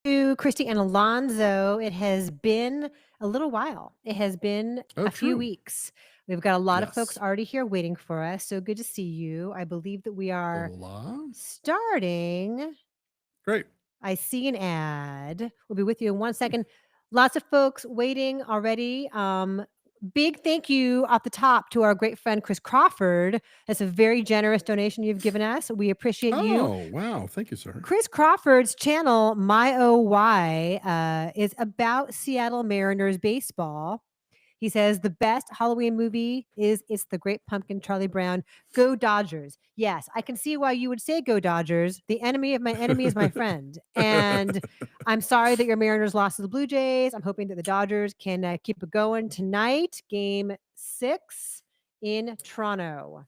to Christy and Alonzo. It has been a little while. It has been Oh, a few true. weeks. We've got a lot of folks Yes. already here waiting for us. So good to see you. I believe that we are Hola. starting. Great. I see an ad. We'll be with you in 1 second. Lots of folks waiting already. Big thank you off the top to our great friend Chris Crawford. That's a very generous donation you've given us. We appreciate you. Oh, wow. Thank you, sir. Chris Crawford's channel, My OY, is about Seattle Mariners baseball. He says the best Halloween movie is It's the Great Pumpkin, Charlie Brown. Go Dodgers. Yes, I can see why you would say go Dodgers. The enemy of my enemy is my friend. And I'm sorry that your Mariners lost to the Blue Jays. I'm hoping that the Dodgers can keep it going tonight. Game 6 in Toronto.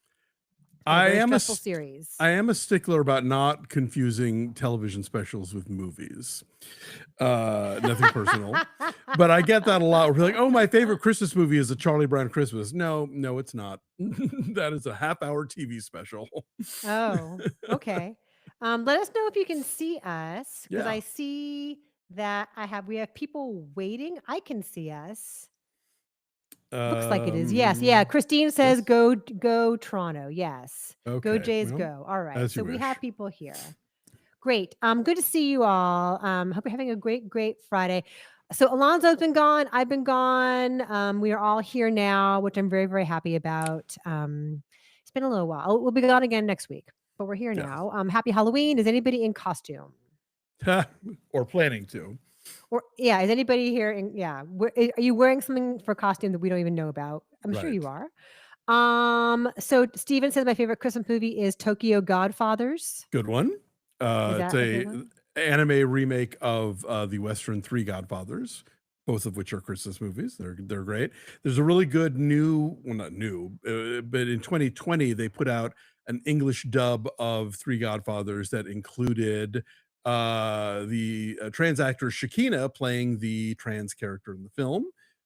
It's been a I very am a stressful st- series. I am a stickler about not confusing television specials with movies. Nothing personal, but I get that a lot. We're like, oh, my favorite Christmas movie is a Charlie Brown Christmas. No, it's not. That is a half-hour TV special. Oh, okay. Let us know if you can see us because Yeah. I see that we have people waiting. I can see us. Looks like it is. Yes. Yeah. Christine says Yes. go Toronto. Yes. Go Okay. Jays Well, go. All right. as So you we wish. have people here. Great. Good to see you all. Hope you're having a great Friday. So Alonzo's been gone. I've been gone. We are all here now, which I'm very happy about. It's been a little while. We'll be gone again next week, but we're here Yes. now. Happy Halloween. Is anybody in costume? Or planning to. Or yeah, is anybody here in are you wearing something for costume that we don't even know about? I'm sure Right. you are. So Steven says my favorite Christmas movie is Tokyo Godfathers. Good one. Is It's that a good a one? anime remake of the Western Three Godfathers, both of which are Christmas movies. They're great. There's a really good new, well, not new, but in 2020 they put out an English dub of Three Godfathers that included the trans actor Shakina playing the trans character in the film.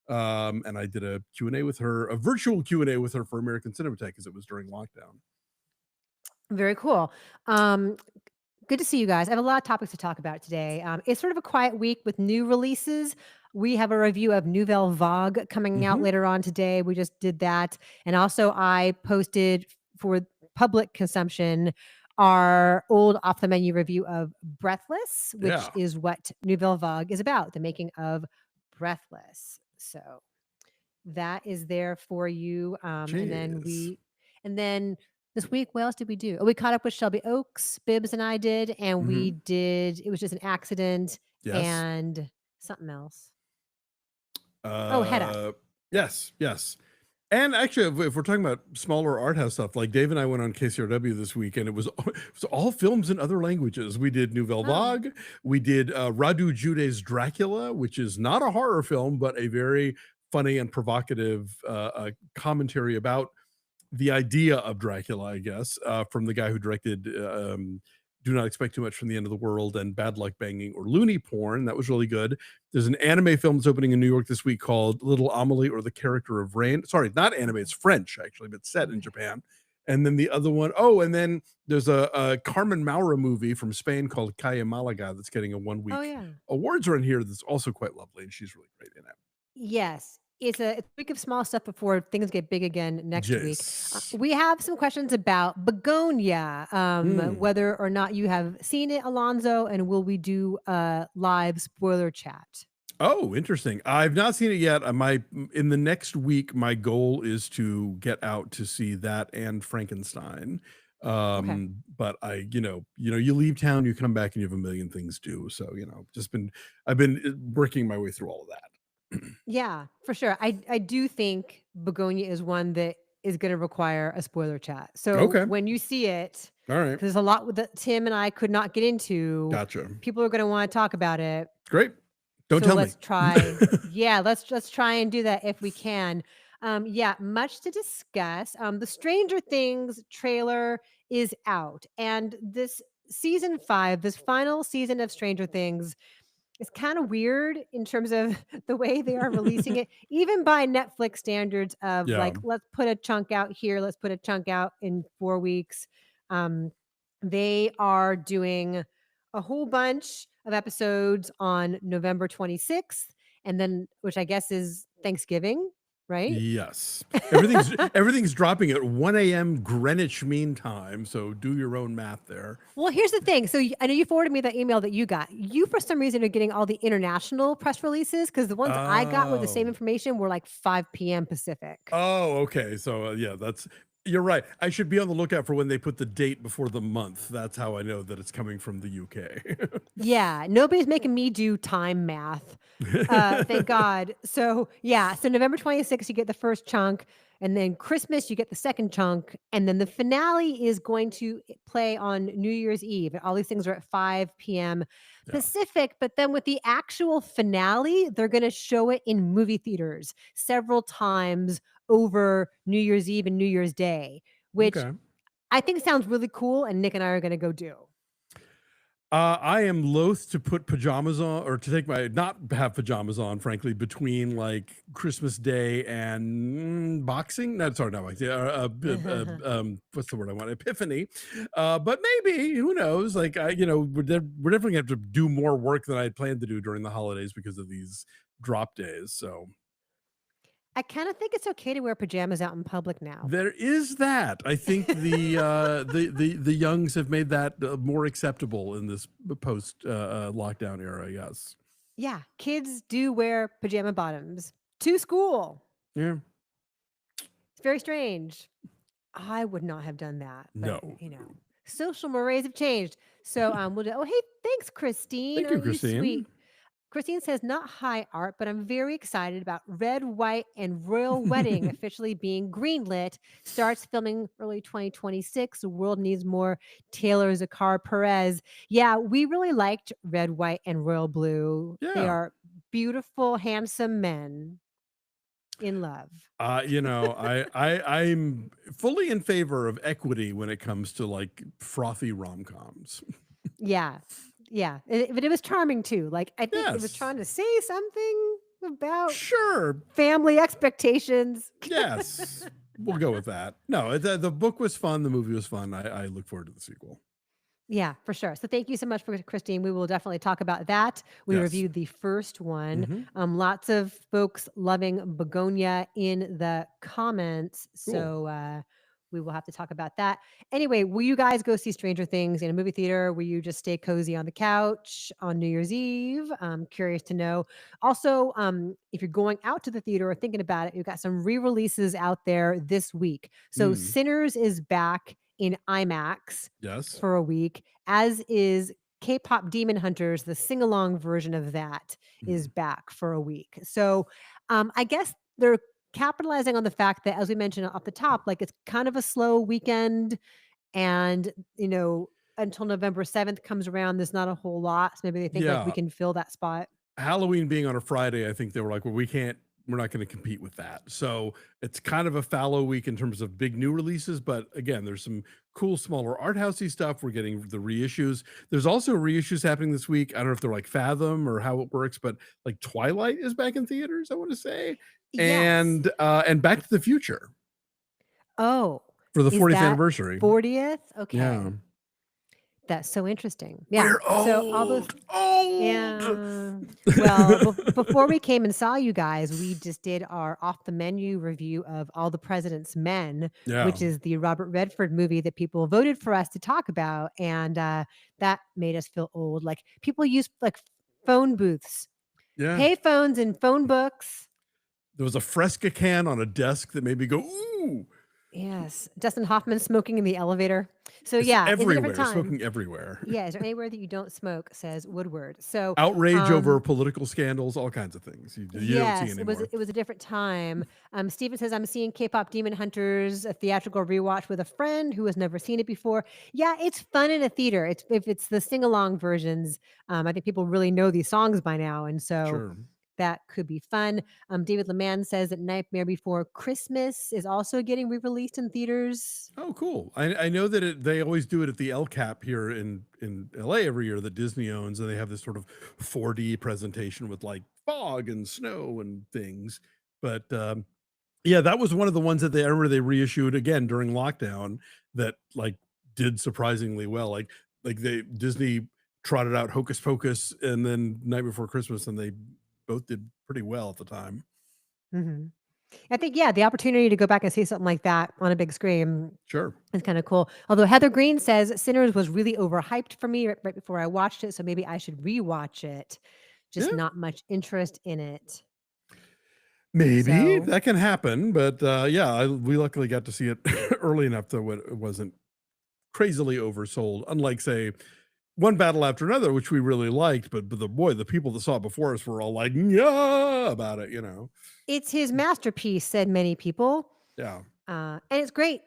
And I did a Q&A with her, a virtual Q&A with her for American Cinematheque because it was during lockdown. Very cool. Good to see you guys. I have a lot of topics to talk about today. It's sort of a quiet week with new releases. We have a review of Nouvelle Vague coming out Mhm. later on today. We just did that. And also, I posted for public consumption our old off the menu review of Breathless, which Yeah. is what Nouvelle Vague is about, the making of Breathless. So that is there for you. Jeez. And then this week, what else did we do? Oh, we caught up with Shelby Oaks, Bibbs and I did, and Mhm. it was just an accident Yes. and something else. Oh, head up. Uh, yes, yes. And actually, if we're talking about smaller art house stuff, like Dave and I went on KCRW this week, and it was all films in other languages. We did Nouvelle Oh, Vague. We did Radu Jude's Dracula, which is not a horror film, but a very funny and provocative commentary about the idea of Dracula, I guess, from the guy who directed Do Not Expect Too Much from the End of the World and Bad Luck Banging or Looney Porn. That was really good. There's an anime film that's opening in New York this week called Little Amelie or the Character of Rain. Sorry, not anime, it's French, actually, but set in okay. Japan. And then the other one, oh, and then there's a Carmen Maura movie from Spain called Calle Malaga that's getting a 1 Oh, week yeah. awards run here that's also quite lovely. And she's really great in it. Yes. It's a week of small stuff before things get big again next week. Yes. We have some questions about Begonia, Hmm. whether or not you have seen it, Alonzo, and will we do a live spoiler chat? Oh, interesting. I've not seen it yet. In the next week, my goal is to get out to see that and Frankenstein. Okay. But you leave town, you come back, and you have a million things to do. So, I've been working my way through all of that. Yeah, for sure. I do think Begonia is one that is going to require a spoiler chat. So Okay. when you see it, All right. because there's a lot that Tim and I could not get into, Gotcha. people are going to want to talk about it. Great. Don't So tell me. let's try. Yeah, let's try and do that if we can. Yeah, much to discuss. The Stranger Things trailer is out, and this season 5, this final season of Stranger Things, is kind of weird in terms of the way they are releasing it, even by Netflix standards of Yeah. like, let's put a chunk out here, let's put a chunk out in 4 weeks. Um, they are doing a whole bunch of episodes on November 26th, and then which I guess is Thanksgiving, right? Yes. Everything's dropping at 1 a.m. Greenwich Mean Time, so do your own math there. Well, here's the thing. So I know you forwarded me that email that you got. You, for some reason, are getting all the international press releases because the ones I got with the same Oh. information were like 5 p.m. Pacific. Oh, okay. So, yeah, you're right. I should be on the lookout for when they put the date before the month. That's how I know that it's coming from the UK. Yeah, nobody's making me do time math. Thank God. So yeah, so November 26th, you get the first chunk, and then Christmas, you get the second chunk, and then the finale is going to play on New Year's Eve. All these things are at 5 p.m. Yeah. Pacific, but then with the actual finale, they're going to show it in movie theaters several times over New Year's Eve and New Year's Day, which Okay. I think sounds really cool, and Nick and I are going to go do. I am loath to put pajamas on or to not have pajamas on, frankly, between like Christmas Day and Boxing. No, sorry, not Boxing. What's the word I want? Epiphany. But maybe, who knows? Like, we're definitely gonna have to do more work than I had planned to do during the holidays because of these drop days. So I kind of think it's okay to wear pajamas out in public now. there is that. I think the youngs have made that more acceptable in this post lockdown era. Yes. Yeah, kids do wear pajama bottoms to school. Yeah. It's very strange. I would not have done that, but No. social mores have changed. So we'll do. Oh, hey, thanks, Christine. Thank Oh, you, you sweet. Christine. Christine says, not high art, but I'm very excited about Red, White, and Royal Wedding officially being greenlit. Starts filming early 2026. The world needs more Taylor Zakar Perez. Yeah, we really liked Red, White, and Royal Blue. They Yeah. are beautiful, handsome men in love. I'm fully in favor of equity when it comes to like frothy rom-coms. Yeah. Yeah. But it was charming too. Like, I think it was Yes. trying to say something about Sure. family expectations. Yes. We'll go with that. No, the book was fun. The movie was fun. I look forward to the sequel. Yeah, for sure. So thank you so much for Christine. We will definitely talk about that. We Yes. reviewed the first one. Mhm. Lots of folks loving Begonia in the comments. Cool. So we will have to talk about that. Anyway, will you guys go see Stranger Things in a movie theater? Will you just stay cozy on the couch on New Year's Eve? I'm curious to know. Also, if you're going out to the theater or thinking about it, you've got some re-releases out there this week. So Sinners is back in IMAX Yes. for a week, as is K-pop Demon Hunters. The sing-along version of that is back for a week. So I guess they're capitalizing on the fact that, as we mentioned off the top, like it's kind of a slow weekend, and until November 7th comes around, there's not a whole lot. So maybe they think like we Yeah. can fill that spot. Halloween being on a Friday, I think they were like, well, we're not going to compete with that. So it's kind of a fallow week in terms of big new releases. But again, there's some cool, smaller art housey stuff. We're getting the reissues. There's also reissues happening this week. I don't know if they're like Fathom or how it works, but like Twilight is back in theaters, I want to say. Yes. And Back to the Future Oh, for the is 40th that anniversary. 40th? Okay. Yeah. That's so interesting. Yeah. We're old. So all those old. Yeah. Well, before we came and saw you guys, we just did our off the menu review of All the President's Men, Yeah. which is the Robert Redford movie that people voted for us to talk about, and that made us feel old. Like people use like phone booths, Yeah. pay phones, and phone books. There was a Fresca can on a desk that made me go, ooh. Yes, Dustin Hoffman smoking in the elevator. So It's yeah, everywhere, it's a different time. smoking everywhere. Yeah, is there anywhere that you don't smoke? Says Woodward. So Outrage over political scandals, all kinds of things. You don't see yes, anymore. it was a different time. Steven says, I'm seeing K-pop Demon Hunters, a theatrical rewatch with a friend who has never seen it before. Yeah, it's fun in a theater. If it's the sing-along versions, I think people really know these songs by now, and so Sure. that could be fun. David LeMan says that Nightmare Before Christmas is also getting re-released in theaters. Oh, cool. I know that they always do it at the El Cap here in LA every year that Disney owns, and they have this sort of 4D presentation with like fog and snow and things. But yeah, that was one of the ones that I remember they reissued again during lockdown that like did surprisingly well. Like Disney trotted out Hocus Pocus and then Night Before Christmas, and they both did pretty well at the time. Mhm. I think, yeah, the opportunity to go back and see something like that on a big screen Sure. is kinda cool. Although Heather Green says Sinners was really overhyped for me right before I watched it, so maybe I should rewatch it. Just Yeah, not much interest in it. maybe So, that can happen, but yeah, we luckily got to see it early enough that it wasn't crazily oversold. Unlike, say, One Battle After Another, which we really liked, but the people that saw it before us were all like, yeah, about it, you know. it's his masterpiece, said many people, Yeah, and it's great.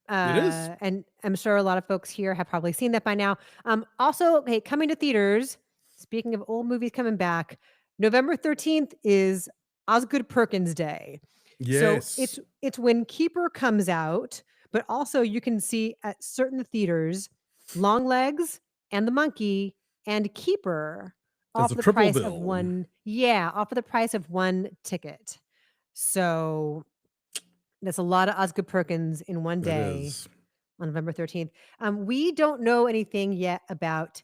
it is. And I'm sure a lot of folks here have probably seen that by now. Also, hey, coming to theaters, speaking of old movies coming back, November 13th is Osgood Perkins Day. So Yes, it's when Keeper comes out, but also you can see at certain theaters Longlegs and The Monkey and Keeper that's off a the triple price of bill. one, yeah, off of the price of one ticket. So that's a lot of Osgood Perkins in one It day is. on November 13th. We don't know anything yet about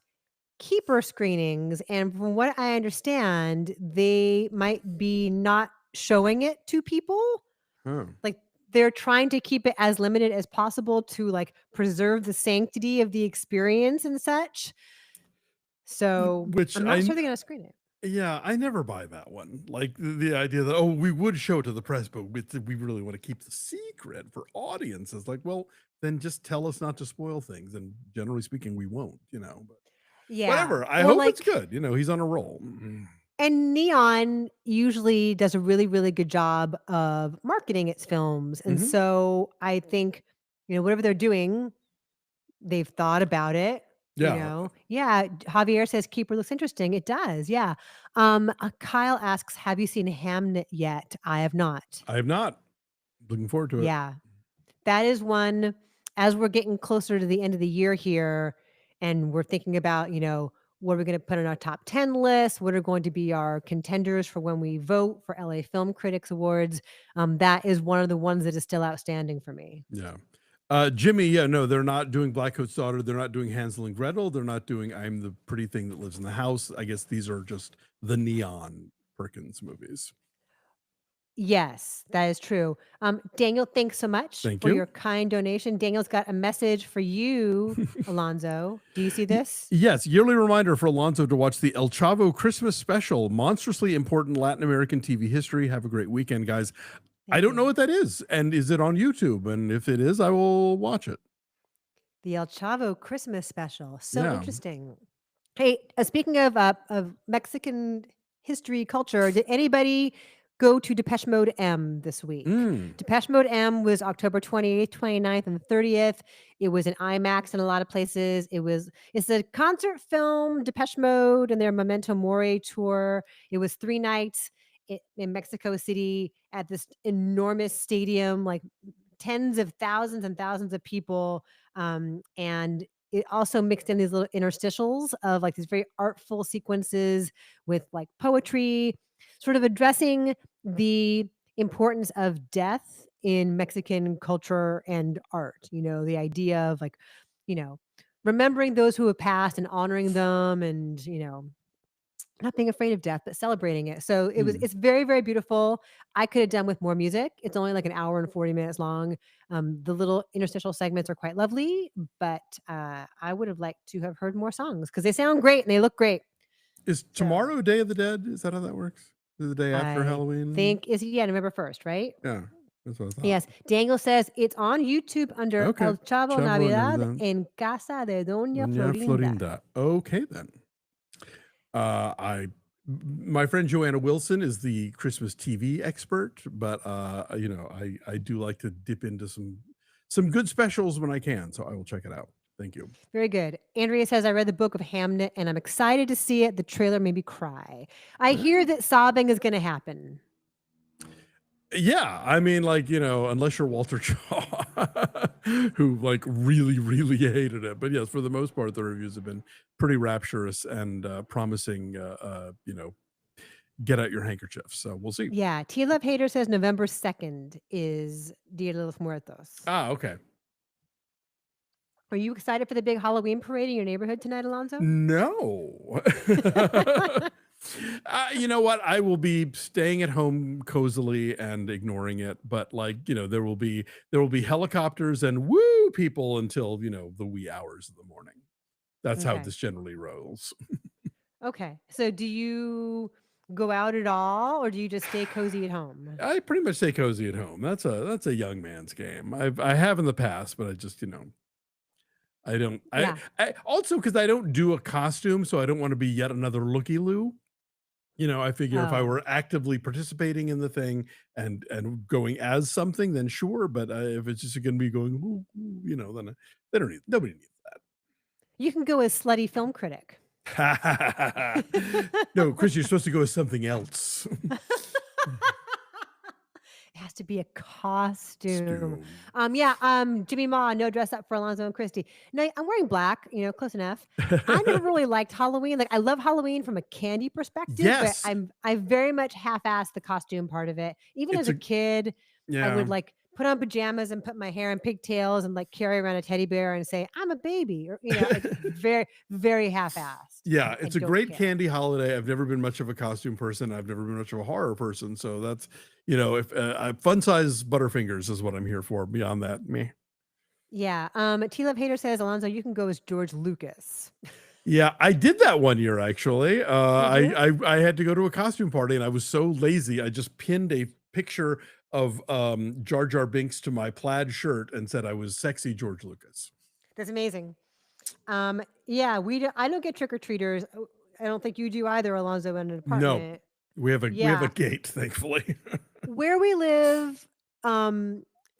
keeper screenings, and from what I understand, they might be not showing it to people. Huh. Like, they're trying to keep it as limited as possible to, like, preserve the sanctity of the experience and such. So, Which I'm not sure they're gonna screen it. yeah, I never buy that one. Like the idea that, oh, we would show it to the press, but we really want to keep the secret for audiences. Like, well, then just tell us not to spoil things. And generally speaking, we won't, you know. But Yeah, whatever. I or, hope it's like, good. You know, he's on a roll. and Neon usually does a really, really good job of marketing its films, and Hmm. so I think, whatever they're doing, they've thought about it, Yeah, Yeah, Javier says, "Keeper looks interesting." It does, yeah. Kyle asks, "Have you seen Hamnet yet?" I have not. I have not. Looking forward to it. Yeah. That is one as we're getting closer to the end of the year here, and we're thinking about, what are we gonna put on our top 10 list? What are going to be our contenders for when we vote for LA Film Critics Awards? That is one of the ones that is still outstanding for me. Yeah. Jimmy, yeah, no, they're not doing Blackcoat's Daughter. They're not doing Hansel and Gretel. They're not doing I'm the Pretty Thing That Lives in the House. I guess these are just the Neon Perkins movies. Yes, that is true. Daniel, thanks so much Thank for you. your kind donation. Daniel's got a message for you, Alonzo. Do you see this? Yes, yearly reminder for Alonso to watch the El Chavo Christmas special, monstrously important Latin American TV history. Have a great weekend, guys. I Thank don't know you. what that is. And is it on YouTube? And if it is, I will watch it. The El Chavo Christmas special. So Yeah. interesting. Hey, speaking of Mexican history culture, did anybody go to Depeche Mode M this week? Mm. Depeche Mode M was October 28th, 29th, and 30th. It was in IMAX in a lot of places. It's a concert film, Depeche Mode and their Memento Mori tour. It was 3 nights in Mexico City at this enormous stadium, like tens of thousands and thousands of people. And it also mixed in these little interstitials of like these very artful sequences with like poetry, sort of addressing the importance of death in Mexican culture and art. The idea of like, you know, remembering those who have passed and honoring them and, not being afraid of death, but celebrating it. So Mm. it's very, very beautiful. I could have done with more music. It's only like an hour and 40 minutes long. The little interstitial segments are quite lovely, but I would have liked to have heard more songs because they sound great and they look great. Is So tomorrow Day of the Dead? Is that how that works? Is the day after I Halloween? think yeah, November 1st, right? Yeah, that's what I thought. Yes. Daniel says it's on YouTube under Okay. El Chavo Chavo Navidad Navidad. en Casa de Doña Doña Florinda. Florinda. Okay, then. My friend Joanna Wilson is the Christmas TV expert, but I do like to dip into some good specials when I can, so I will check it out. Thank you. Very good. Andrea says, I read the book of Hamnet and I'm excited to see it. The trailer made me cry. I hear that sobbing is going to happen. Yeah, I mean, like, unless you're Walter Chaw, who like really, really hated it. But yes, for the most part, the reviews have been pretty rapturous and promising. Get out your handkerchief. So we'll see. Yeah. T Love Hater says November 2nd is Dia de los Muertos. Ah, okay. Are you excited for the big Halloween parade in your neighborhood tonight, Alonzo? No. You know what? I will be staying at home cozily and ignoring it, but like, there will be helicopters and woo people until, the wee hours of the morning. That's how Okay. this generally rolls. Okay. So do you go out at all or do you just stay cozy at home? I pretty much stay cozy at home. That's a young man's game. I have in the past, but I just, I don't Yeah. I also because I don't do a costume, so I don't want to be yet another looky loo. I figure if I Oh. were actively participating in the thing and going as something, then sure. But if it's just going to be going, "Ooh, ooh," then they don't need nobody needs You can go as slutty film critic. that. No, Chris, you're supposed to go as something else. It has to be a costume. Costume. Yeah, Jimmy Ma, no dress up for Alonzo and Christy. No, I'm wearing black, close enough. I never really liked Halloween. Like I love Halloween from a candy perspective, but Yes, I very much half-assed the costume part of it. Even as it's a a kid, I yeah. would like put on pajamas and put my hair in pigtails and like carry around a teddy bear and say, I'm a baby. Or, like very, very half-assed. Yeah, I it's a don't great care. candy holiday. I've never been much of a costume person. I've never been much of a horror person. So that's, if fun size Butterfingers is what I'm here for. Beyond that, me. Yeah. T Love Hater says, Alonzo, you can go as George Lucas. Yeah, I did that one year actually. Did you? I had to go to a costume party and I was so lazy. I just pinned a picture of Jar Jar Binks to my plaid shirt and said I was sexy George Lucas. That's amazing. Yeah, I don't get trick or treaters. I don't think you do either, Alonzo, in an No, apartment. we have a Yeah, gate, thankfully. where we live,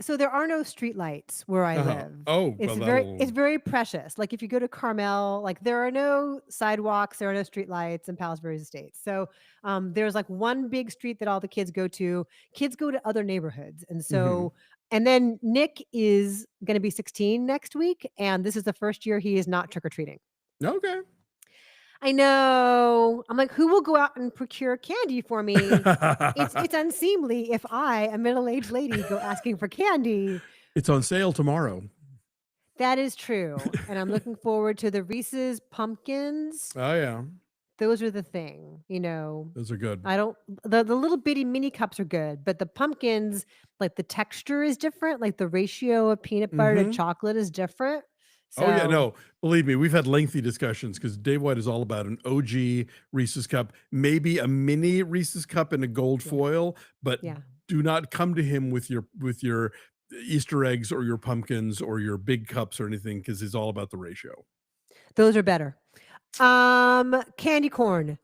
so there are no street lights where I Uh-huh. live. Oh, well, It's that'll. very precious. Like if you go to Carmel, like there are no sidewalks, there are no street lights in Palos Verdes Estates. So there's like one big street that all the kids go to. Kids go to other neighborhoods, and Mhm. so and then Nick is going to be 16 next week, and this is the first year he is not trick or treating. Okay. I know. I'm like, who will go out and procure candy for me? It's unseemly if I, a middle-aged lady, go asking for candy. It's on sale tomorrow. That is true. And I'm looking forward to the Reese's pumpkins. Oh, yeah. Those are the thing. Those are good. I don't the little bitty mini cups are good, but the pumpkins, like the texture is different, like the ratio of peanut butter to Mhm. chocolate is different. Oh, yeah, So, no, believe me, we've had lengthy discussions because Dave White is all about an OG Reese's cup, maybe a mini Reese's cup in a gold yeah. foil, but Yeah. do not come to him with your Easter eggs or your pumpkins or your big cups or anything because he's all about the ratio. Those are better. Candy corn.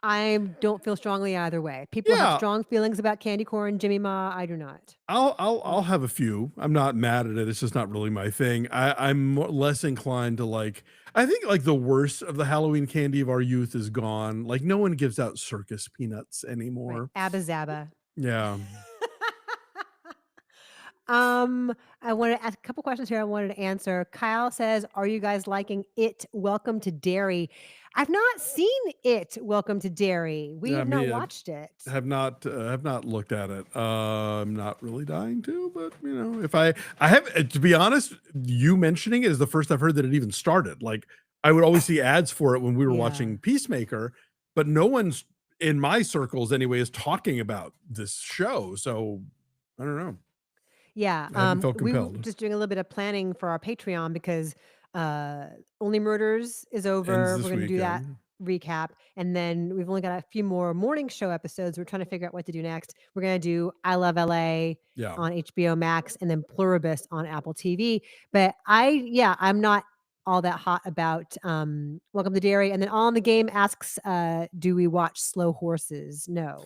I don't feel strongly either way. People have Yeah, strong feelings about candy corn, Jimmy Ma, I do not. I'll have a few. I'm not mad at it. It's just not really my thing. Less inclined to like. I think like the worst of the Halloween candy of our youth is gone. Like no one gives out circus peanuts Right, anymore. Abba Zaba. Yeah. Um, I wanted to ask a couple questions here I wanted to answer. Kyle says, "Are you guys liking It, Welcome to Derry?" I've not seen It, Welcome to Derry. We Yeah, have not me watched it. have not looked at it. I'm not really dying to, but if I have to be honest, you mentioning it is the first I've heard that it even started. Like I would always see ads for it when we were Yeah. watching Peacemaker, but no one's in my circles anyway is talking about this show. So I don't know. Yeah, I haven't felt we were compelled. just doing a little bit of planning for our Patreon because Only Murders is Ends over. We're this going to do that weekend. recap, and then we've only got a few more morning show episodes. We're trying to figure out what to do next. We're going to do I Love LA Yeah. on HBO Max, and then Pluribus on Apple TV. But I'm not all that hot about Welcome to Dairy. And then On the Game asks, do we watch Slow Horses? No.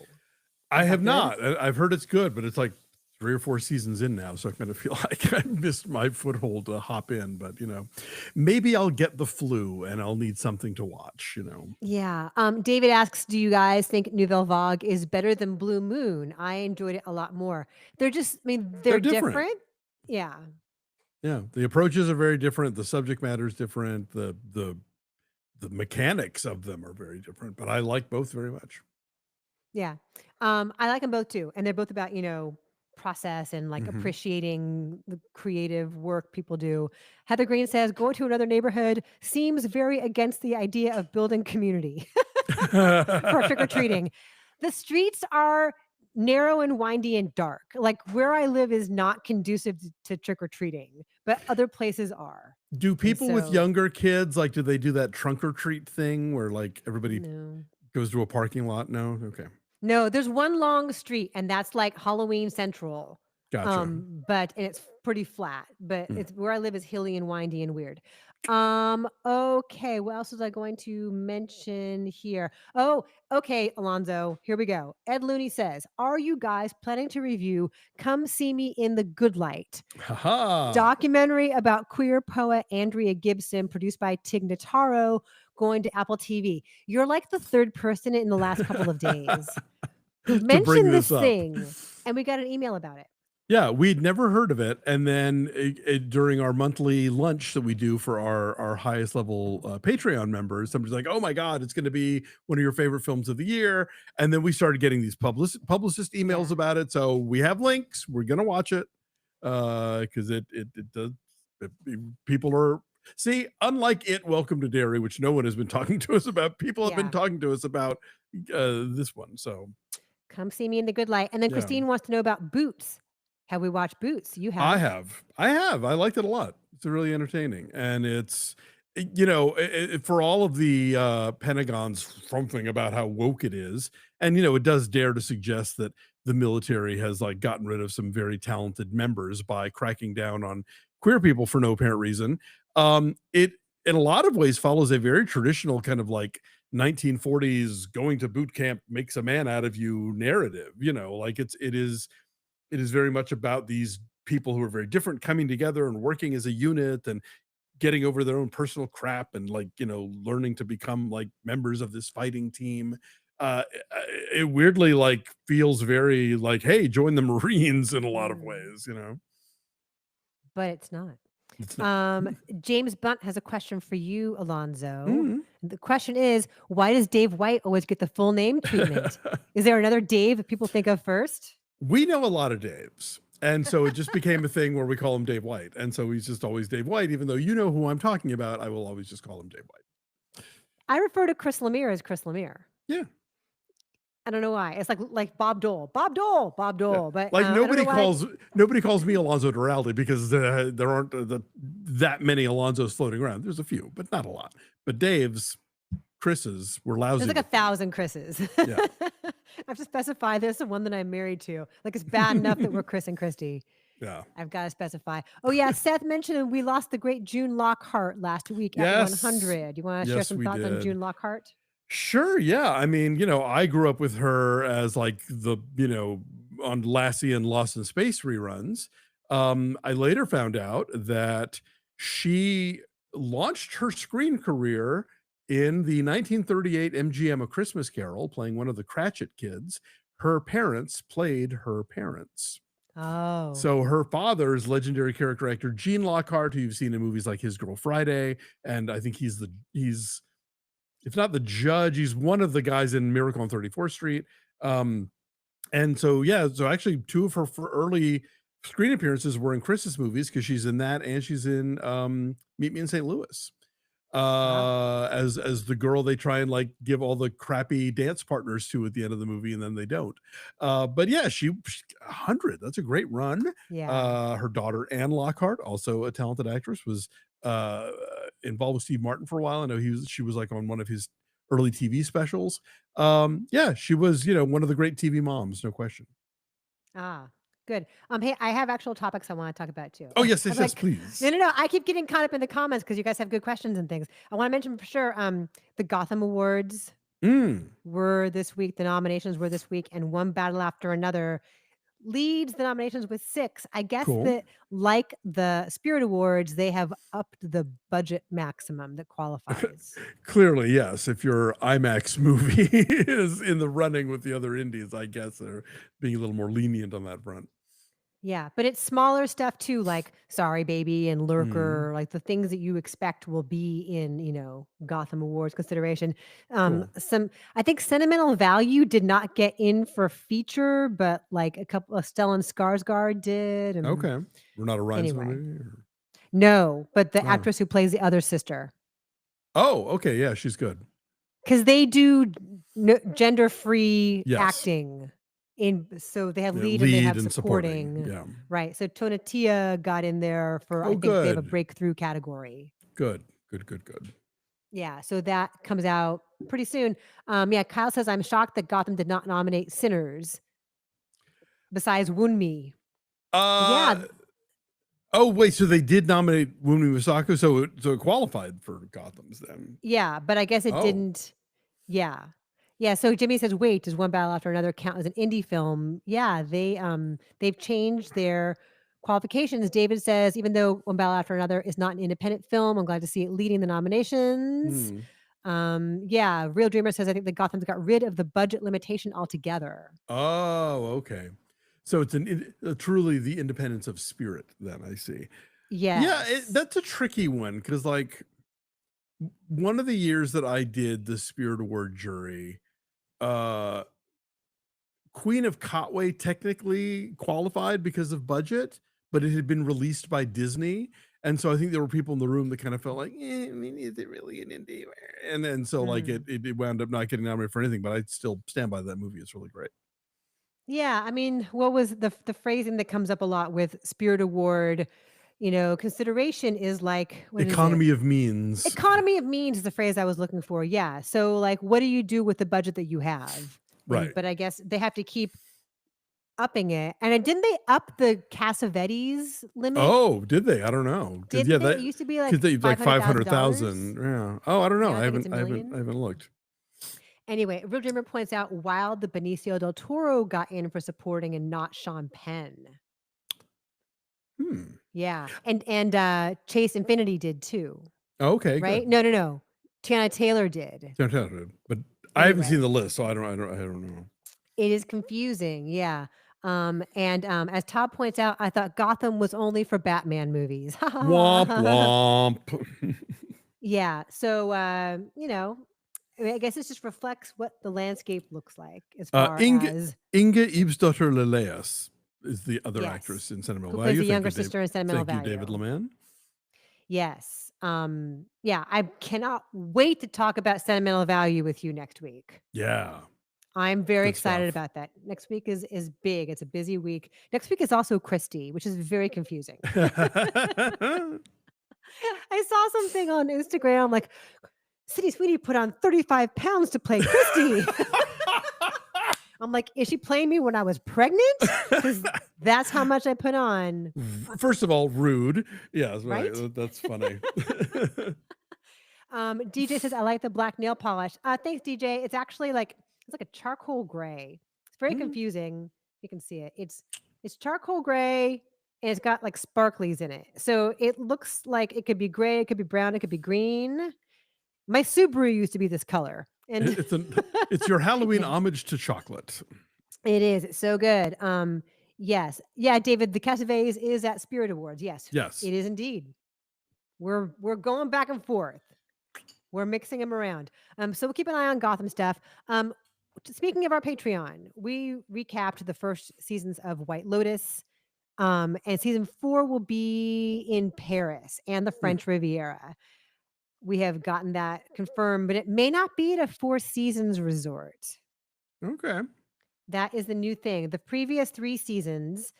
I Is have that good? not. I've heard it's good, but it's like 3 or 4 seasons in now, so I kind of feel like I missed my foothold to hop in, but, maybe I'll get the flu and I'll need something to watch. Yeah. David asks, do you guys think Nouvelle Vague is better than Blue Moon? I enjoyed it a lot more. They're They're different. different. Yeah. Yeah, the approaches are very different, the subject matter is different, the mechanics of them are very different, but I like both very much. Yeah. I like them both too. And they're both about, process and like Mhm. appreciating the creative work people do. Heather Green says going to another neighborhood seems very against the idea of building community for trick or treating. The streets are narrow and windy and dark. Like where I live is not conducive to trick or treating, but other places are. Do And people with so, younger kids, like, do they do that trunk or treat thing where, like, everybody no. goes to a parking lot? No? Okay. No, there's one long street, and that's like Halloween Central. Gotcha. But and it's pretty flat, but Mm. it's where I live is hilly and windy and weird. Okay, what else was I going to mention here? Oh, okay, Alonzo, here we go. Ed Looney says, "Are you guys planning to review Come See Me in the Good Light?" Ha-ha. Documentary about queer poet Andrea Gibson, produced by Tig Notaro, going to Apple TV. You're like the third person in the last couple of days who To bring mentioned this this up. thing, and we got an email about it. Yeah, we'd never heard of it, and then during our monthly lunch that we do for our highest level Patreon members, somebody's like, "Oh my god, it's going to be one of your favorite films of the year," and then we started getting these publicist emails Yeah. about it. So we have links. We're going to watch it because it does. People are see, unlike it, Welcome to Derry, which no one has been talking to us about. People have been Yeah. talking to us about this one. So Come See Me in the Good Light. And then yeah. Christine wants to know about Boots. Have we watched Boots? You I have. have. I have. I liked it a lot. It's really entertaining, and it's you know for all of the Pentagon's something about how woke it is, and it does dare to suggest that the military has like gotten rid of some very talented members by cracking down on queer people for no apparent reason. It in a lot of ways follows a very traditional kind of like 1940s going to boot camp makes a man out of you narrative. Like it is very much about these people who are very different coming together and working as a unit and getting over their own personal crap and like learning to become like members of this fighting team. It weirdly like feels very like, hey, join the Marines in a lot of Mm, ways. but it's not. It's not. James Bunt has a question for you, Alonzo. Mhm. The question is, why does Dave White always get the full name treatment? Is there another Dave that people think of first? We know a lot of Daves. And so it just became a thing where we call him Dave White. And so he's just always Dave White, even though you know who I'm talking about, I will always just call him Dave White. I refer to Chris Lemire as Chris Lemire. Yeah. I don't know why. It's like Bob Dole, Bob Dole, Bob Yeah. Dole. But Like I don't know why. nobody calls me Alonzo Duralde because there aren't that many Alonzos floating around. There's a few, but not a lot. But Dave's, Chris's were lousy. There's like 1,000 Chris's. Yeah. I have to specify this the one that I'm married to. Like it's bad enough that we're Chris and Christy. Yeah. I've got to specify. Oh yeah, Seth mentioned we lost the great June Lockhart last week at Yes. 100. You want to share Yes, some we thoughts on did. June Lockhart? Sure. Yeah. I mean, I grew up with her as like on Lassie and Lost in Space reruns. I later found out that she launched her screen career in the 1938 MGM A Christmas Carol, playing one of the Cratchit kids. Her parents played her parents. Oh. So her father's legendary character actor, Gene Lockhart, who you've seen in movies like His Girl Friday, and I think he's if not the judge, he's one of the guys in Miracle on 34th Street. And so, yeah, so actually two of her early screen appearances were in Chris's movies because she's in that and she's in Meet Me in St. Louis as the girl they try and like give all the crappy dance partners to at the end of the movie and then they don't. But yeah, she 100. That's a great run. Yeah. Her daughter Anne Lockhart, also a talented actress, was involved with Steve Martin for a while. I know she was like on one of his early TV specials. Yeah, she was one of the great TV moms, no question. Ah, good. Hey, I have actual topics I want to talk about too. Oh yes, I'm yes, yes, like, please. no. I keep getting caught up in the comments because you guys have good questions and things. I want to mention for sure. The Gotham Awards were this week. The nominations were this week, and one battle after another leads the nominations with 6. I guess Cool. that, like the Spirit Awards, they have upped the budget maximum that qualifies. Clearly, yes. If your IMAX movie is in the running with the other indies, I guess they're being a little more lenient on that front. Yeah, but it's smaller stuff too, like Sorry Baby and Mm, Lurker, like the things that you expect will be in, Gotham Awards consideration. cool. Some I think Sentimental Value did not get in for feature, but like a couple of Stellan Skarsgård did. Okay. Renata Ryan's in the Anyway, movie? Or? no, but the Oh. actress who plays the other sister, Oh, okay. Yeah, she's good. because they do gender-free Yes. acting so they have Yeah, lead and they lead have and supporting. supporting. Yeah. Right. So Tonatia got in there for, I Oh, think they have a good. breakthrough category. Good. Good, good, good. Yeah. So that comes out pretty soon. Yeah. Kyle says, I'm shocked that Gotham did not nominate Sinners besides Wound Me. Uh Yeah. oh, wait, so they did nominate Wumi Wasako, so it qualified for Gotham's then. Yeah. But I guess it Oh. didn't. Yeah. Yeah. So Jimmy says, wait, does One Battle After Another count as an indie film? Yeah. They've changed their qualifications. David says, even though One Battle After Another is not an independent film, I'm glad to see it leading the nominations. Hmm. Yeah, Real Dreamer says, I think that Gotham's got rid of the budget limitation altogether. Oh, okay. So it's truly the independence of spirit then, I see. Yeah, Yes. that's a tricky one because like one of the years that I did the Spirit Award jury, uh Queen of Katwe technically qualified because of budget, but it had been released by Disney. And so I think there were people in the room that kind of felt like, I mean, is it really an indie? And then so like Mm. it wound up not getting nominated for anything, but I still stand by that movie. It's really great. Yeah, I mean, what was the phrasing that comes up a lot with Spirit Award? Consideration is like, what is it? Economy of means. Economy of means is the phrase I was looking for. Yeah. So like, what do you do with the budget that you have? Right. But I guess they have to keep upping it. And didn't they up the Cassavetes limit? Oh, did they? I don't know. Because yeah, Didn't they? It that used to be like because they like $500,000. 500,000. Yeah. Oh, I don't know. Now I think it's a I million. haven't looked. Anyway, Real Dreamer points out Wild the Benicio del Toro got in for supporting and not Sean Penn. Hmm. Yeah. And Chase Infinity did too, Okay, right? good. No. Tiana Taylor did. But I haven't seen Anyway, the list, so I don't know. it is confusing. Yeah. As Todd points out, I thought Gotham was only for Batman movies. Womp womp. Yeah. So I mean, I guess it just reflects what the landscape looks like as far Inge as Ibsdotter Leleas is the other yes, actress in Sentimental who plays Value. the Thank younger you, Dave. sister in Sentimental Thank you, David Value. Leman. Yes. Yeah, I cannot wait to talk about Sentimental Value with you next week. Yeah, I'm very good excited stuff. about that. Next week is big. It's a busy week. Next week is also Christy, which is very confusing. I saw something on Instagram like City Sweetie put on 35 pounds to play Christy. I'm like, is she playing me when I was pregnant? Because that's how much I put on. First of all, rude. Yes, right. Right? That's funny. DJ says, I like the black nail polish. Thanks, DJ. It's actually it's like a charcoal gray. It's very Mm, confusing. You can see it. It's charcoal gray and it's got like sparklies in it. So it looks like it could be gray, it could be brown, it could be green. My Subaru used to be this color. And it's your Halloween yeah, homage to chocolate. it is. It's so good. Yes. Yeah, David, the Cassavetes is at Spirit Awards. Yes, Yes. it is indeed. We're going back and forth. We're mixing them around. So we'll keep an eye on Gotham stuff. Speaking of our Patreon, we recapped the first seasons of White Lotus. And season 4 will be in Paris and the Hmm. French Riviera. We have gotten that confirmed, but it may not be at a Four Seasons resort. Okay. That is the new thing. The previous 3 seasons,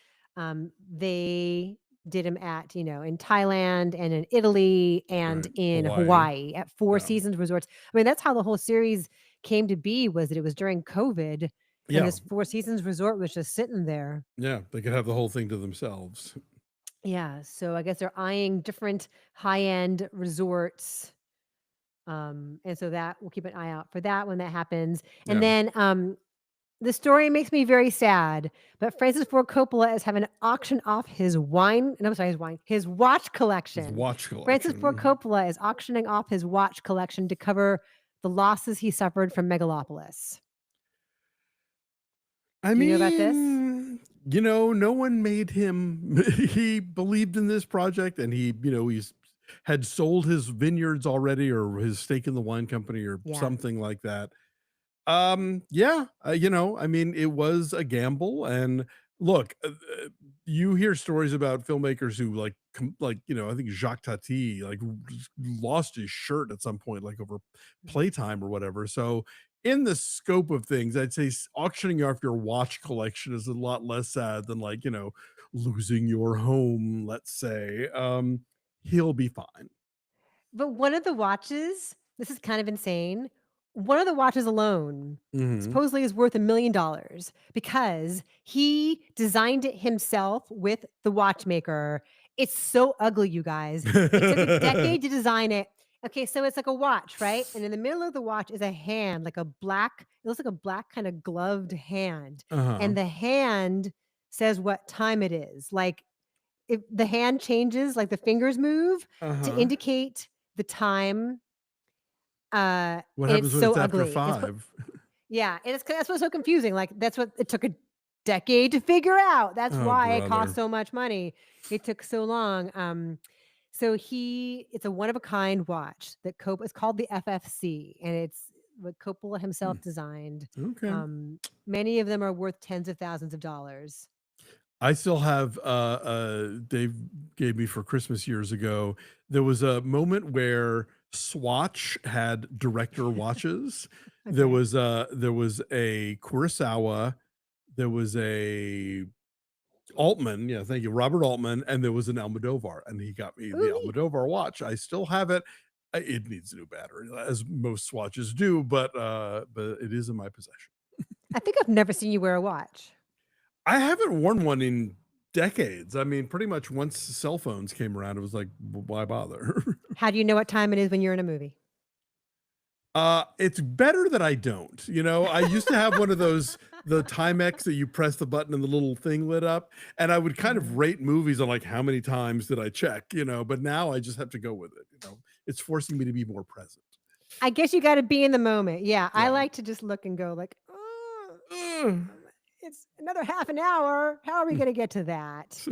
they did them at, in Thailand and in Italy and Right. in Hawaii. Hawaii at Four Yeah. Seasons resorts. I mean, that's how the whole series came to be, was that it was during COVID and Yeah. this Four Seasons resort was just sitting there. Yeah. They could have the whole thing to themselves. Yeah, so I guess they're eyeing different high-end resorts. And so that we'll keep an eye out for that when that happens. And Yeah. then the story makes me very sad, but Francis Ford Coppola is having an auction off his his watch collection. His watch Francis Ford collection. Coppola is auctioning off his watch collection to cover the losses he suffered from Megalopolis. I Do you know about this? mean, No one made him. He believed in this project, and he's had sold his vineyards already, or his stake in the wine company, or Yeah. something like that. Yeah, I mean, it was a gamble, and look, you hear stories about filmmakers who I think Jacques Tati lost his shirt at some point, like over Mhm. playtime or whatever. So in the scope of things, I'd say auctioning off your watch collection is a lot less sad than losing your home, let's say. He'll be fine. But one of the watches, this is kind of insane. One of the watches alone Mhm. supposedly is worth $1 million because he designed it himself with the watchmaker. It's so ugly, you guys. It took a decade to design it. Okay, so it's like a watch, right? And in the middle of the watch is a hand, like it looks like a black kind of gloved hand. Uh-huh. And the hand says what time it is. Like if the hand changes, like the fingers move to Uh-huh. indicate the time, What and it's happens when so it's after ugly. 5? Yeah, and that's what's so confusing, like, that's what it took a decade to figure out. That's Oh, why it cost brother. so much money. It took so long, so it's a one of a kind watch that Cop it's called the FFC, and it's what Coppola Hmm, himself designed. okay. Many of them are worth tens of thousands of dollars. I still have, Dave gave me for Christmas years ago. There was a moment where Swatch had director watches. Okay. There was a Kurosawa, there was a Altman, yeah, thank you, Robert Altman, and there was an Almodovar, and he got me Ooh, the neat. Almodovar watch. I still have it. It needs a new battery, as most Swatches do, but it is in my possession. I think I've never seen you wear a watch. I haven't worn one in decades. I mean, pretty much once cell phones came around, it was like, why bother?" How do you know what time it is when you're in a movie? It's better that I don't. I used to have one of those, the Timex that you press the button and the little thing lit up, and I would kind of Mhm. rate movies on like how many times did I check, but now I just have to go with it. It's forcing me to be more present. I guess you gotta be in the moment. Yeah, I Yeah. like to just look and go like, "Oh, it's another half an hour. How are we gonna get to that?"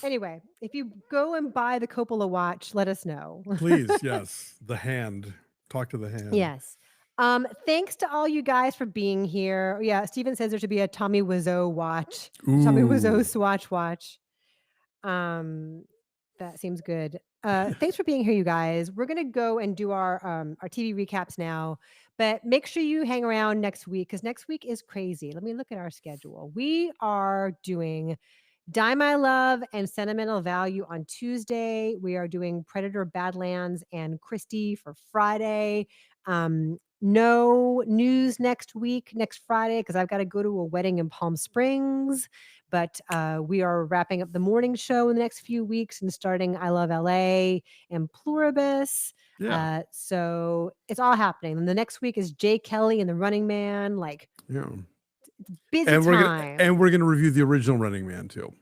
Anyway, if you go and buy the Coppola watch, let us know. Please, yes, the hand. Talk to the hand. Yes. Thanks to all you guys for being here. Yeah, Steven says there should be a Tommy Wiseau watch, Tommy Wiseau Ooh. Swatch watch. Um, that seems good. Thanks for being here, you guys. We're gonna go and do our TV recaps now, but make sure you hang around next week because next week is crazy. Let me look at our schedule. We are doing Die My Love and Sentimental Value on Tuesday. We are doing Predator Badlands and Christie for Friday. No news next week, next Friday, because I've got to go to a wedding in Palm Springs. But we are wrapping up the morning show in the next few weeks and starting I Love LA and Pluribus. Yeah. So it's all happening. And the next week is Jay Kelly and the Running Man. Like Yeah. busy And we're gonna and time. we're gonna review the original Running Man too.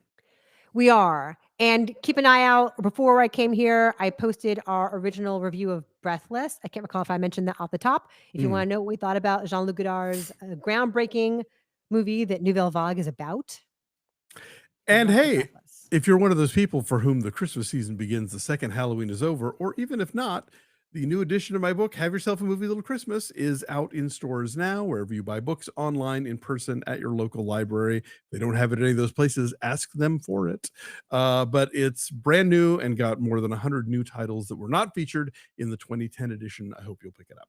We are. And keep an eye out. Before I came here, I posted our original review of Breathless. I can't recall if I mentioned that off the top. If you Mm. want to know what we thought about Jean-Luc Godard's groundbreaking movie that Nouvelle Vague is about, And that is hey, Breathless. if you're one of those people for whom the Christmas season begins the second Halloween is over, or even if not, the new edition of my book, Have Yourself a Movie Little Christmas, is out in stores now, wherever you buy books, online, in person, at your local library. If they don't have it at any of those places, ask them for it. But it's brand new and got more than 100 new titles that were not featured in the 2010 edition. I hope you'll pick it up.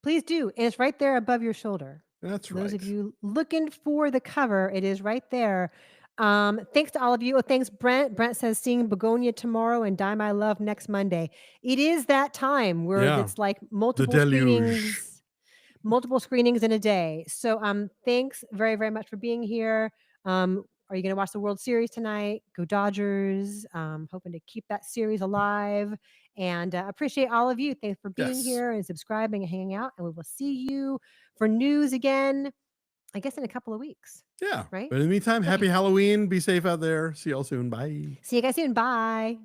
Please do. And it's right there above your shoulder. That's For those of right. you looking for the cover, it is right there. Thanks to all of you. Oh, thanks, Brent. Brent says seeing Begonia tomorrow and Die My Love next Monday. It is that time where Yeah. it's like The deluge. multiple screenings in a day. So thanks very, very much for being here. Are you going to watch the World Series tonight? Go Dodgers. Hoping to keep that series alive. And appreciate all of you. Thanks for being Yes. here and subscribing and hanging out. And we will see you for news again, I guess, in a couple of weeks. Yeah. Right? But in the meantime, happy Okay. Halloween. Be safe out there. See y'all soon. Bye. See you guys soon. Bye.